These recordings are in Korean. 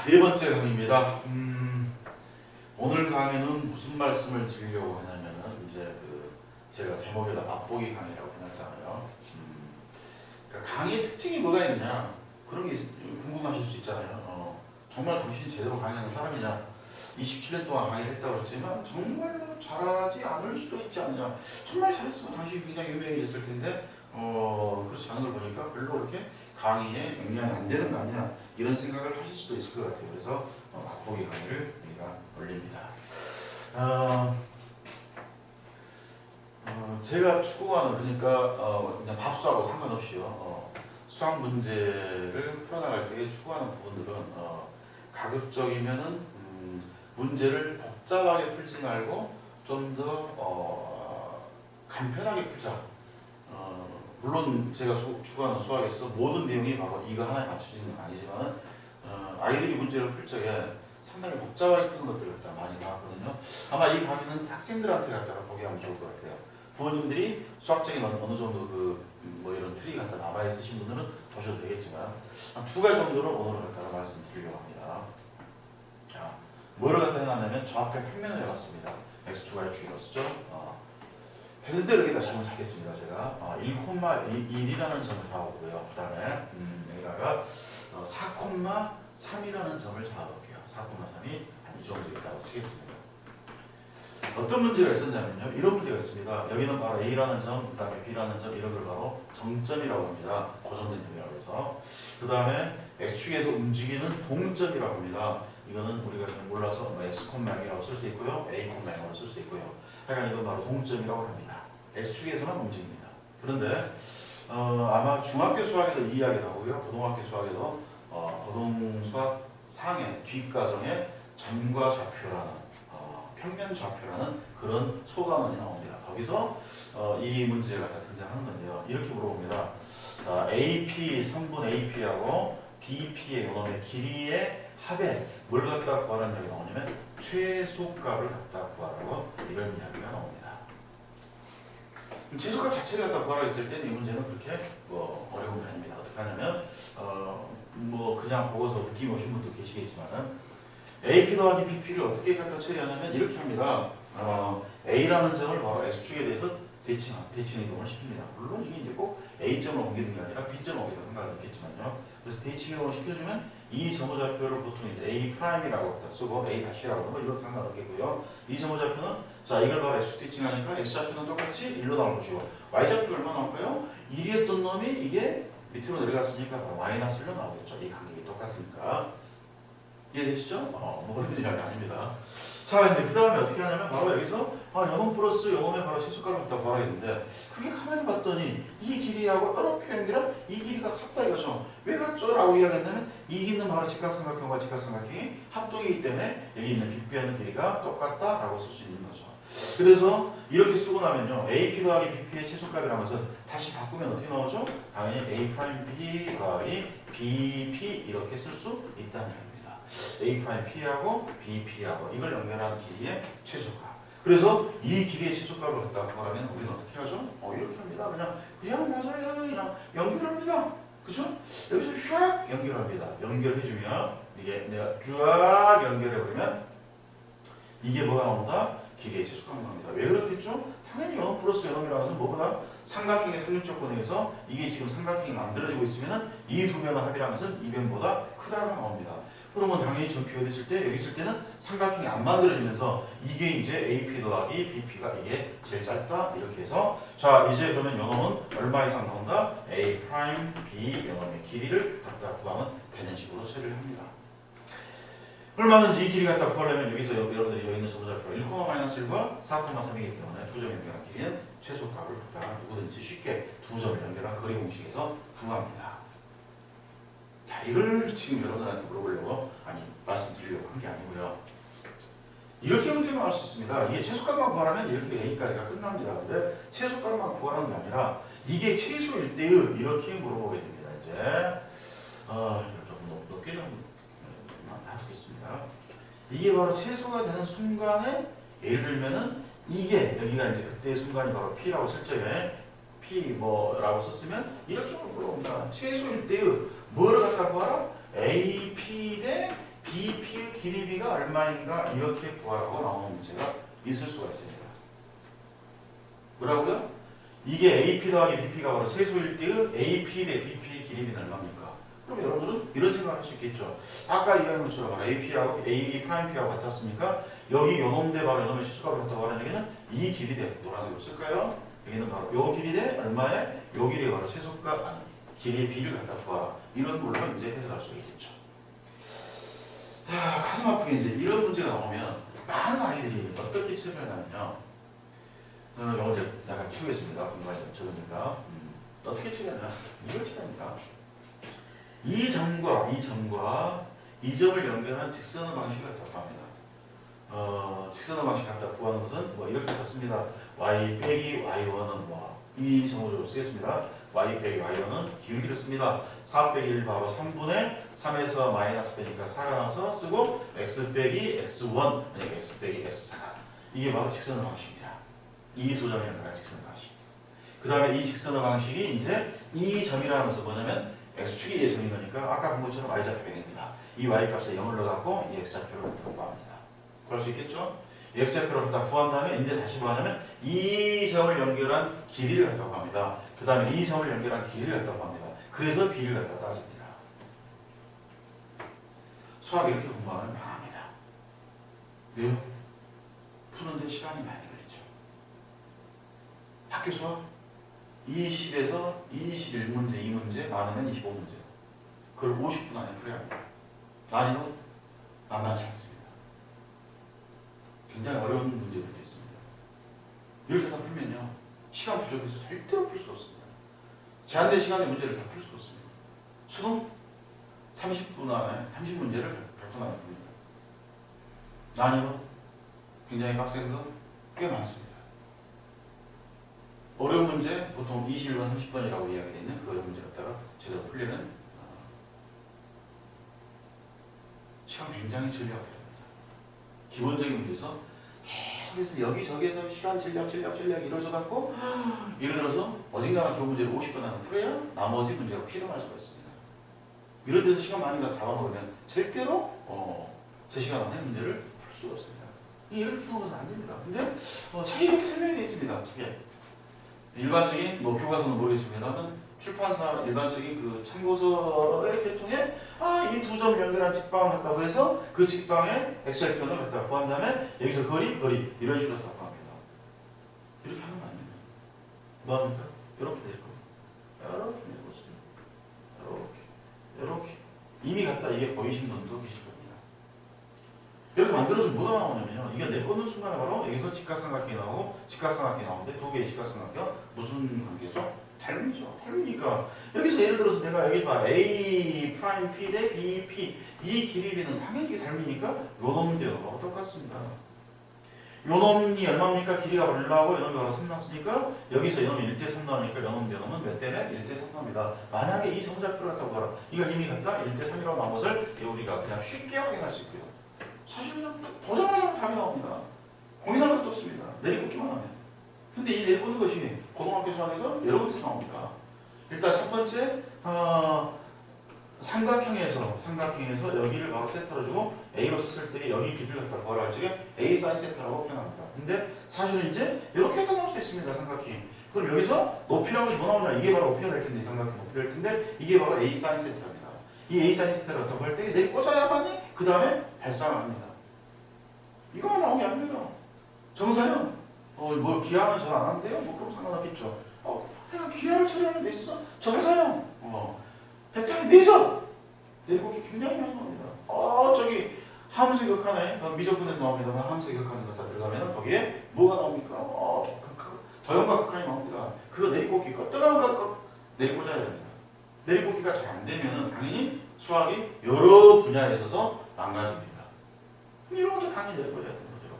네 번째 강의입니다. 오늘 강의는 무슨 말씀을 드리려고 하냐면은 이제 제가 제목에다 맛보기 강의라고 해놨잖아요. 그러니까 강의의 특징이 뭐가 있느냐 그런 게 궁금하실 수 있잖아요. 정말 당신이 제대로 강의하는 사람이냐? 27년 동안 강의를 했다고 그랬지만 정말 잘하지 않을 수도 있지 않느냐? 정말 잘했으면 당신이 굉장히 유명해졌을 텐데 그렇지 않은 걸 보니까 별로 그렇게 강의에 영향이 안 되는 거 아니냐 이런 생각을 하실 수도 있을 것 같아요. 그래서 맛보기 강의를 우리가 올립니다. 제가 추구하는 그러니까 그냥 밥수하고 상관없이요. 수학 문제를 풀어나갈 때 추구하는 부분들은 가급적이면은 문제를 복잡하게 풀지 말고 좀 더 간편하게 풀자. 물론 제가 추구하는 수학에서 모든 내용이 바로 이거 하나에 맞춰지는 건 아니지만 아이들이 문제를 풀 적에 상당히 복잡하게 푸는 것들을 갖다 많이 나왔거든요. 아마 이 강의는 학생들한테 갖다가 보게 하면 좋을 것 같아요. 부모님들이 수학적인 어느 정도 뭐 이런 틀이 갖다 남아 있으신 분들은 보셔도 되겠지만 한 두 가지 정도는 오늘 갖다가 말씀드리려고 합니다. 뭐를 갖다 해놨냐면 좌표 평면을 해봤습니다. x축과 y축이라고 쓰죠. 되는데 이렇게 다시 한번 잡겠습니다. 제가 1,1이라는 점을 잡아보고요. 그 다음에 여기다가 4,3이라는 점을 잡아볼게요. 4,3이 한 이 정도 있다고 치겠습니다. 어떤 문제가 있었냐면요. 이런 문제가 있습니다. 여기는 바로 A라는 점, 그 다음에 B라는 점 이런 걸 바로 정점이라고 합니다. 고정된 점이라고 해서. 그 다음에 X축에서 움직이는 동점이라고 합니다. 이거는 우리가 잘 몰라서 X,X이라고 쓸 수도 있고요. A,X라고 쓸 수도 있고요. 하여간 이건 바로 동점이라고 합니다. X축에서만 움직입니다. 그런데 아마 중학교 수학에도 이 이야기 나오고요. 고등학교 수학에도 고등수학 상의 뒷과정에 점과 좌표라는 평면 좌표라는 그런 소단원이 나옵니다. 거기서 이 문제가 등장하는 건데요. 이렇게 물어봅니다. 자, AP, 성분 AP하고 BP의 요놈의 길이의 합에 뭘 갖다 구하라는 이야기가 나오냐면 최소값을 갖다 구하라고 이런 이야기가 나옵니다. 최소값 자체를 갖다 구하라고 했을 때는 이 문제는 그렇게 어려운 게 아닙니다. 어떻게 하냐면 뭐 그냥 보고서 느낌 오신 분도 계시겠지만은 AP 더하기 BP를 어떻게 갖다 처리하냐면 이렇게 합니다. A라는 점을 바로 X축에 대해서 대칭 이동을 시킵니다. 물론 이게 이제 꼭 A점을 옮기는 게 아니라 B점을 옮기는 생각이 있겠지만요. 그래서 대칭 이동을 시켜주면 이 점호좌표를 보통 이제 A'이라고 갖다 쓰고 A'이라고 하면 이렇게 상관없겠고요. 이 점호좌표는 자 이걸 바로 X축 대칭하니까 X좌표는 똑같이 1로 나올 것이고 Y좌표 얼마 나올까요? 1이었던 놈이 이게 밑으로 내려갔으니까 바로 마이너스로 나오겠죠. 이 간격이 똑같으니까. 이해되시죠? 뭐 그런 이야기 아닙니다. 자, 이제 그 다음에 어떻게 하냐면 바로 여기서 요놈 플러스 요놈의 바로 최소값을 갖다 구하라 했는데 그게 가만히 봤더니 이 길이하고 이렇게 연결한 이 길이가 같다 이거죠. 왜 같죠? 라고 이야기했냐면 이 길이는 바로 직각삼각형과 직각삼각형이 합동이기 때문에 여기 있는 빗배하는 길이가 똑같다 라고 쓸 수 있는 거죠. 그래서 이렇게 쓰고 나면요. AP 더하기 BP의 최소값이라는 것은 다시 바꾸면 어떻게 나오죠? 당연히 A'P 더하기 BP 이렇게 쓸 수 있다는 얘기입니다. A'P하고 BP하고 이걸 연결하는 길이의 최소값. 그래서 이 길이의 최소값을 갖다 구하면 우리는 어떻게 하죠? 이렇게 합니다. 그냥 맞아요. 그냥 연결합니다. 그죠? 여기서 샥 연결합니다. 연결해주면 이게 내가 쫙 연결해버리면 이게 뭐가 나온다? 길이의 최소값이 나옵니다. 왜 그렇겠죠? 당연히 요놈 플러스 요놈이라는 것은 뭐보다 삼각형의 삼육조건에서 이게 지금 삼각형이 만들어지고 있으면 이 두 변의 합이라는 것은 이 변보다 크다가 나옵니다. 그러면 당연히 점피 어디 있을 때? 여기 있을 때는 삼각형이 안 만들어지면서 이게 이제 AP 더하기 BP가 이게 제일 짧다 이렇게 해서 자 이제 그러면 요놈은 얼마 이상 나온다? A 프라임 B 요놈의 길이를 갖다 구하면 되는 식으로 처리를 합니다. 얼마든지 이 길이 갖다 구하려면 여기서 여러분들이 여기 있는 점호좌표 1,-1과 4,3이기 때문에 두 점 연결한 길이는 최소값을 갖다가 누구든지 쉽게 두 점을 연결한 거리 공식에서 구합니다. 자, 이걸 지금 여러분들한테 물어보려고 말씀드리려고 한 게 아니고요. 이렇게 문제가 나올 수 있습니다. 이게 최소값만 구하라면 이렇게 A까지가 끝납니다. 근데 최소값만 구하라는 게 아니라 이게 최소일 때의 이렇게 물어보게 됩니다. 이제 조금 높게 좀 놔두겠습니다. 이게 바로 최소가 되는 순간에 예를 들면은 이게 여기가 이제 그때의 순간이 바로 P라고 쓸 적에 P 뭐라고 썼으면 이렇게 물어봅니다. 최소일 때의 뭐를 갖다 구하라? AP 대 길이 b가 얼마인가 이렇게 구하라고 나오는 문제가 있을 수가 있습니다. 뭐라고요? 이게 AP 더하기 BP가 바로 최소일 때의 AP 대 BP의 길이 b는 얼마입니까? 그럼 여러분은 이런 생각을 할 수 있겠죠. 아까 이야기한 것처럼 AP하고 A 프라임 P하고 같았으니까 여기 요놈대 바로 요놈의 최소값을 갖다고 하는 얘기는 이 길이 대 노란색으로 쓸까요? 여기는 바로 요 길이 대 얼마에 요 길이 바로 최소값 아니 길이의 B를 갖다 구하라. 이런 걸로 이제 해석할 수 있겠죠. 가슴 아프게 이제 이런 문제가 나오면 많은 아이들이 어떻게 처리하냐면요. 이거 이제 약간 치우겠습니다. 공간이 적으니까. 어떻게 처리하냐? 이걸 처리합니다. 이 점과 이 점을 연결한 직선의 방식을 갖다 구합니다. 직선의 방식 갖다 구하는 것은 뭐 이렇게 갖습니다. y 빼기 y1은 이 정도로 쓰겠습니다. y 빼기 y1은 기울기를 씁니다. 4 빼기 1 바로 3분의 3에서 마이너스 빼니까 4가 나와서 쓰고 x 빼기 x1 그러니까 x 빼기 x4 이게 바로 직선의 방식입니다. 이 두 점이 연결한 직선의 방식. 그 다음에 이 직선의 방식이 이제 이 점이라는 것은 뭐냐면 x축이 이 점인 거니까 아까 본 것처럼 y좌표 변입니다. 이 y값에 0을 넣어갖고 이 x좌표를 갖다 구합니다. 구할 수 있겠죠? 이 x좌표를 갖다 구한 다음에 이제 다시 뭐 하냐면 이 점을 연결한 길이를 갖다 구합니다. 그 다음에 이 점을 연결한 길이를 갖다 구합니다. 그래서 b를 갖다 따집니다. 수학 이렇게 공부하면 망합니다. 왜요? 푸는데 시간이 많이 걸리죠. 학교 수학 20에서 21문제, 2문제, 많으면 25문제. 그걸 50분 안에 풀어야 합니다. 난이도 만만치 않습니다. 굉장히 어려운 문제들도 있습니다. 이렇게 다 풀면요. 시간 부족해서 절대로 풀 수 없습니다. 제한된 시간의 문제를 다 풀 수가 없습니다. 수능 30분 안에 30문제를 100분 안에 풉니다. 난이도 굉장히 빡센 거 꽤 많습니다. 어려운 문제 보통 21번, 30번이라고 이야기되어 있는 그 어려운 문제 갖다가 제대로 풀려면 시간 굉장히 절약해야 합니다. 기본적인 문제에서 계속해서 여기저기에서 시간 절약 이루어져 갖고 예를 들어서 어딘가나 겨우 문제를 50번 안에 풀어야 나머지 문제가 필요할 수가 있습니다. 이런 데서 시간 많이 잡아먹으면 절대로 제 시간 안에 문제를 풀 수가 없습니다. 이렇게 푸는 것은 안 됩니다. 근데 책에 이렇게 설명이 되어 있습니다. 책에. 일반적인 뭐 교과서는 모르겠습니다만 출판사 일반적인 그 참고서의 계통에 이 두 점 연결한 직방을 갖다고 해서 그 직방의 엑셀편을 갖다가 구한 다음에 여기서 거리 이런 식으로 갖다가 구합니다. 이렇게 하는 거 아닙니다. 뭐 합니까? 이렇게 될 겁니다. 이렇게 내보세요. 이렇게 이미 갖다 이게 보이신 분도 계실 겁니다. 이렇게 만들어주면 뭐가 나오냐면요. 이게 내보는 순간에 바로 여기서 직각삼각형이 나오고 직각삼각형이 나오는데 두 개의 직각삼각형 무슨 관계죠? 닮죠. 닮으니까 여기서 예를 들어서 내가 여기 봐 A 프라임 P 대 B P 이 길이 B는 당연히 닮으니까 요놈도 요놈하고 똑같습니다. 요놈이 얼마입니까? 길이가 올라가고 요놈이 바로 3 나왔으니까 여기서 요놈이 1대3 나오니까 요놈도 요놈은 몇 대면 1대3 나옵니다. 만약에 이 정좌표를 갖다고 봐라. 이걸 이미 갖다 1대3이라고 나온 것을 우리가 그냥 쉽게 확인할 수 있고요. 사실 그냥 보자마자 답이 나옵니다. 고민할 것도 없습니다. 내리꽂기만 하면. 근데 이 내리꽂는 것이 고등학교 수학에서 여러 군데서 나옵니다. 일단 첫 번째 삼각형에서 여기를 바로 세타로 주고 A로 썼을 때 여기 길이를 갖다 구하라 할 적에 A 사인 세타라고 표현합니다. 근데 사실은 이제 이렇게 나올 수 있습니다. 삼각형이. 그럼 여기서 높이라는 것이 뭐 나오냐? 이게 바로 높이가 될 텐데 삼각형 높이가 될 텐데 이게 바로 A 사인 세타입니다. 이 A 사인 세타를 갖다고 할 때 내리꽂아야만이 그 다음에 발상을 합니다. 이거만 나오는 게 아닙니다. 정사형. 뭐 기하는 전 안 하는데요? 뭐 그럼 상관없겠죠. 내가 기하를 처리하는 데 있어서 정사형. 배짱이 내죠. 내리꽂기 굉장히 많이 나옵니다. 저기 함수 극한에 미적분에서 나옵니다만 함수 극한에 갖다 들어가면 거기에 뭐가 나옵니까? 더형과 극한이 나옵니다. 그거 내리꽂기 뜨거운 내리꽂아야 됩니다. 내리꽂기가 잘 안 되면 당연히 수학이 여러 분야에 있어서 망가집니다. 이런 것도 당연히 내리꽂아야 되는 거죠.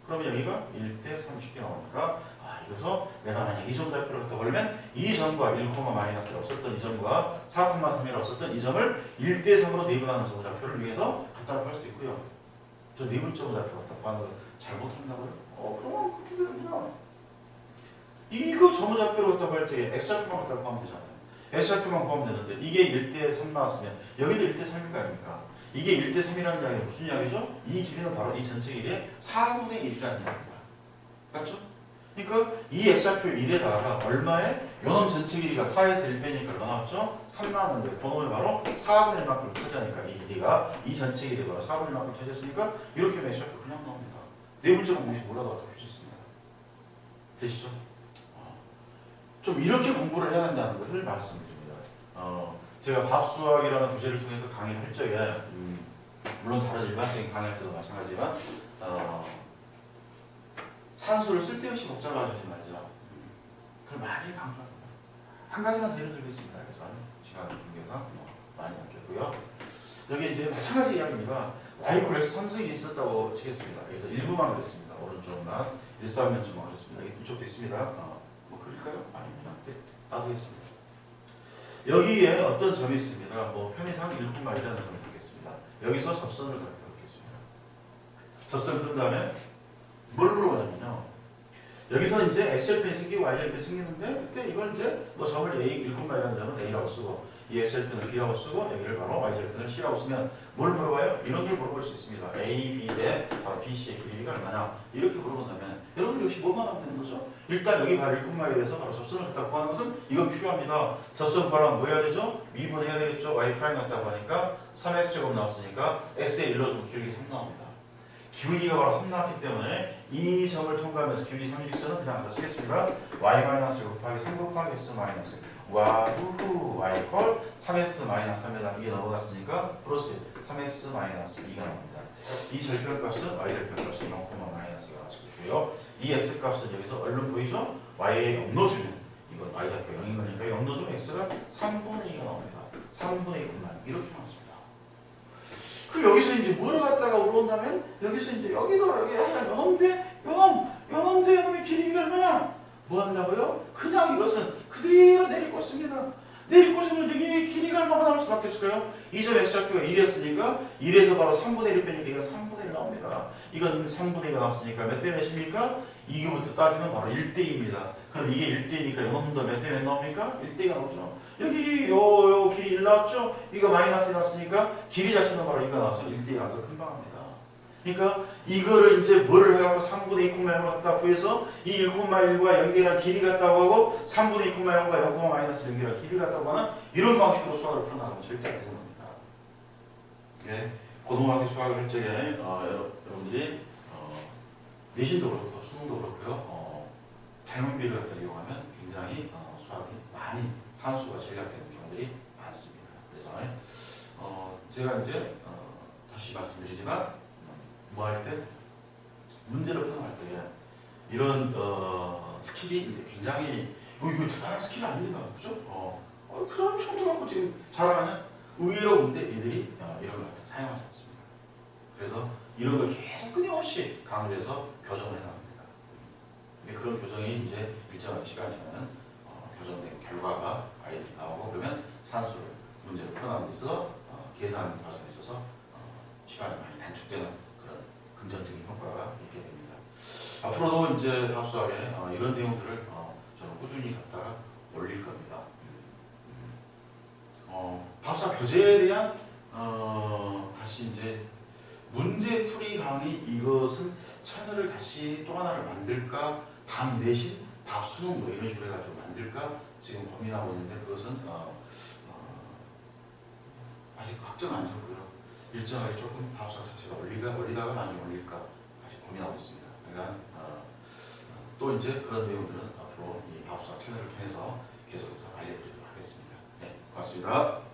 그러면 여기가 1대3 쉽게 나오니까 그래서 내가 만약 이 점 좌표를 갖다 걸면 이 점과 1, 마이너스가 없었던 이 점과 4,3이라고 없었던 이 점을 1대3으로 내분하는 점 좌표를 위해서 갖다 구할 수도 있고요. 저 내분점 좌표 갖다 구하는 걸 잘못한다고요? 그러면 그렇게 됩니다. 이거 점 좌표를 갖다 구할 때 X좌표만 갖다 구하면 되잖아요. X좌표만 구하면 되는데 이게 1대3 나왔으면 여기도 1대3일 거 아닙니까? 이게 1대 3이라는 이야기는 무슨 이야기죠? 이 길이는 바로 이 전체 길이의 4분의 1이라는 이야기입니다. 맞죠? 그러니까 이 x좌표 1에다가 얼마에 요놈 전체 길이가 4에서 1 빼니까 얼마 나왔죠? 3 나왔는데 그놈이 바로 4분의 1만큼 차지하니까 이 길이가 이 전체 길이가 바로 4분의 1만큼 차지했으니까 이렇게 하면 x좌표 그냥 나옵니다. 내분적 공식 몰라도 어떻게 할 수 있습니다. 되시죠? 좀 이렇게 공부를 해야 한다는 것을 말씀드립니다. 제가 밥수학이라는 부제를 통해서 강의를 할 적에 물론 다른 일반적인 강의할 때도 마찬가지지만 산수를 쓸데없이 복잡하게 하지 말자. 그걸 많이 강조합니다. 한 가지만 예를 들겠습니다. 그래서 시간 관계상 많이 남겼고요. 여기 이제 마찬가지 이야기입니다. y x 3승이 있었다고 치겠습니다. 그래서 일부만 그랬습니다. 오른쪽만 1,4면적만 그랬습니다. 이쪽도 있습니다. 뭐 그릴까요? 아닙니다. 네, 놔두겠습니다. 여기에 어떤 점이 있습니다. 뭐 편의상 1,1이라는 점을 두겠습니다. 여기서 접선을 갖겠습니다. 접선을 뜬 다음에 뭘 물어보냐면요. 여기서 이제 x절편이 생기고 y절편이 생기는데 그때 이걸 이제 뭐 점을 a 1,1이라는 점은 a라고 쓰고 이 x절편을 b라고 쓰고 여기를 바로 y절편을 c라고 쓰면 뭘 물어봐요? 이런 걸 물어볼 수 있습니다. a, b 대 바로 b, c의 길이가 얼마냐 이렇게 물어본다면 여러분 역시 뭐만 하면 되는 거죠? 일단 여기 바로 1,1에 대해서 바로 접선을 갖다 구하는 것은 이건 필요합니다. 접선 구하려면 뭐 해야 되죠? 미분해야 되겠죠? y 프라임 같다고 하니까 3x제곱 나왔으니까 x에 1 넣어주면 기울기 3 나옵니다. 기울기가 바로 3 나왔기 때문에 이 점을 통과하면서 기울기 3일선은 그냥 갖다 쓰겠습니다. y-1 곱하기 3 곱하기 x 마이너스 와후후 y 콜 3x 마이너스 3에다 이게 넘어갔으니까 플러스 3x 마이너스 2가 나옵니다. 이 절편값은 y 절편값은 0, 마이너스가 나왔고요. 이 x 값은 여기서 얼른 보이죠? y에 0 넣어주면 이건 y 좌표 0인 거니까 0 넣어주면 x가 3분의 2가 나옵니다. 3분의 2분만 이렇게 나왔습니다. 그럼 여기서 이제 뭐를 갖다가 물어본다면 여기서 이제 여기도 여기 아니라 요놈대 요놈의 길이가 얼마냐? 뭐 한다고요? 그냥 이것은 그대로 내리꽂습니다. 내리꽂으면 여기 길이가 얼마가 나올 수밖에 없을까요? 이 점 x좌표가 1이었으니까 1에서 바로 3분의 1을 빼니까 이건 3분의 1 나옵니다. 이건 3분의 1가 나왔으니까 몇 대 몇입니까? 이거부터 따지면 바로 1대2입니다. 그럼 이게 1대2니까 요놈도 몇 대 몇 나옵니까? 1대2가 나오죠. 여기 요 길이 1 나왔죠? 이거 마이너스 나왔으니까 길이 자체는 바로 2가 나와서 1대2가 더 금방 합니다. 그러니까 이거를 이제 뭐를 해갖고 3분의 2, 1을 갖다 구해서 이 1,1과 연결한 길이 같다고 하고 3분의 2, 0과 0, 마이너스 연결한 길이 같다고 하는 이런 방식으로 수학을 풀어나가면 절대 안 되는 겁니다. 예, 고등학교 수학을 할 적에 여러분들이 내신도 그렇고 수능도 그렇고요. 당연비를 갖다 이용하면 굉장히 수학이 많이 산수가 전략되는 경우들이 많습니다. 그래서 제가 이제 다시 말씀드리지만 뭐 할 때 문제를 풀어갈 때 이런 스킬이 이제 굉장히 이거 대단한 스킬이 아닙니다. 그죠? 그런 총도 갖고 지금 자랑하는 의외로 근데 애들이 이런 걸 갖다 사용하지 않습니다. 그래서 이런 걸 계속 끊임없이 강조해서 교정을 해나갑니다. 근데 그런 교정이 이제 일정한 시간이 지나면 교정된 결과가 아이들이 나오고 그러면 산수를 문제를 풀어나가는 데 있어서 계산 과정에 있어서 시간이 많이 단축되는 그런 긍정적인 효과가 있게 됩니다. 앞으로도 이제 합수학에 이런 내용들을 저는 꾸준히 갖다가 올릴 겁니다. 합수학 교재에 대한 다시 이제 문제풀이 강의 이것은 채널을 다시 또 하나를 만들까 밤 내신 밥수능 뭐 이런 식으로 해가지고 만들까 지금 고민하고 있는데 그것은 아직 확정 안 졌고요. 일정하게 조금 밥수학 자체가 올리다가 나중에 올릴까 아직 고민하고 있습니다. 그러니까 또 이제 그런 내용들은 앞으로 이 밥수학 채널을 통해서 계속해서 알려드리도록 하겠습니다. 네, 고맙습니다.